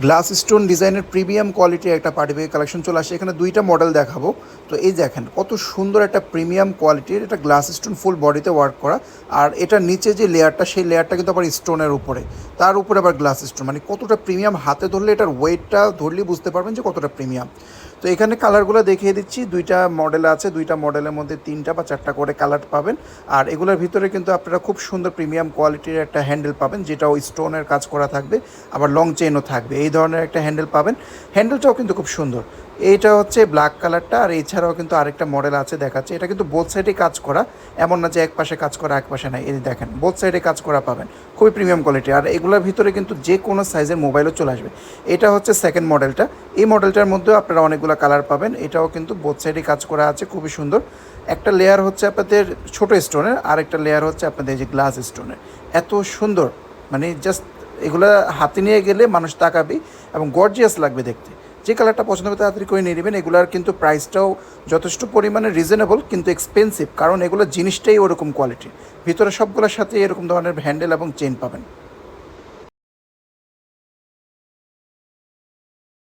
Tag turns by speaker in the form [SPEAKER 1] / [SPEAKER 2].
[SPEAKER 1] Glass stone ডিজাইনের premium কোয়ালিটির একটা পার্টি ব্যাগ কালেকশন চলে আসে। এখানে দুইটা মডেল দেখাবো। তো এই দেখেন কত সুন্দর একটা প্রিমিয়াম কোয়ালিটির, এটা গ্লাস স্টোন ফুল বডিতে ওয়ার্ক করা। আর এটার নিচে যে লেয়ারটা, সেই লেয়ারটা কিন্তু আবার স্টোনের উপরে, তার উপরে আবার গ্লাস স্টোন, মানে কতটা প্রিমিয়াম। হাতে ধরলে এটার ওয়েটটা ধরলেই বুঝতে পারবেন যে কতটা প্রিমিয়াম। তো এখানে কালারগুলো দেখিয়ে দিচ্ছি, দুইটা মডেল আছে, দুইটা মডেলের মধ্যে 3টা বা 4টা করে কালার পাবেন। আর এগুলোর ভিতরে কিন্তু আপনারা খুব সুন্দর প্রিমিয়াম কোয়ালিটির একটা হ্যান্ডেল পাবেন, যেটাও স্টোনের কাজ করা থাকবে, আবার লং চেইনও থাকবে। এই ধরনের একটা হ্যান্ডেল পাবেন। হ্যান্ডেলটাও কিন্তু খুব সুন্দর। এইটা হচ্ছে ব্ল্যাক কালারটা, আর এছাড়াও কিন্তু আরেকটা মডেল আছে দেখাচ্ছে। এটা কিন্তু বোথ সাইডে কাজ করা, এমন না যে এক পাশে কাজ করা এক পাশে নাই। এই দেখেন বোথ সাইডে কাজ করা পাবেন, খুবই প্রিমিয়াম কোয়ালিটি। আর এগুলোর ভিতরে কিন্তু যে কোনো সাইজের মোবাইলও চলে আসবে। এটা হচ্ছে সেকেন্ড মডেলটা। এই মডেলটার মধ্যেও আপনারা অনেকগুলো কালার পাবেন। এটাও কিন্তু বোথ সাইডে কাজ করা আছে, খুবই সুন্দর। একটা লেয়ার হচ্ছে আপনাদের ছোটো স্টোনের, আর একটা লেয়ার হচ্ছে আপনাদের যে গ্লাস স্টোনের। এত সুন্দর, মানে জাস্ট এগুলো হাতে নিয়ে গেলে মানুষ তাকাবেই, এবং গর্জিয়াস লাগবে দেখতে। যে কালারটা পছন্দ হবে তাড়াতাড়ি করে নিয়ে নেবেন। এগুলার কিন্তু প্রাইসটাও যথেষ্ট পরিমাণে রিজনেবল, কিন্তু এক্সপেন্সিভ, কারণ এগুলো জিনিসটাই ওরকম কোয়ালিটি। ভিতরে সবগুলোর সাথে এরকম ধরনের হ্যান্ডেল এবং চেন পাবেন।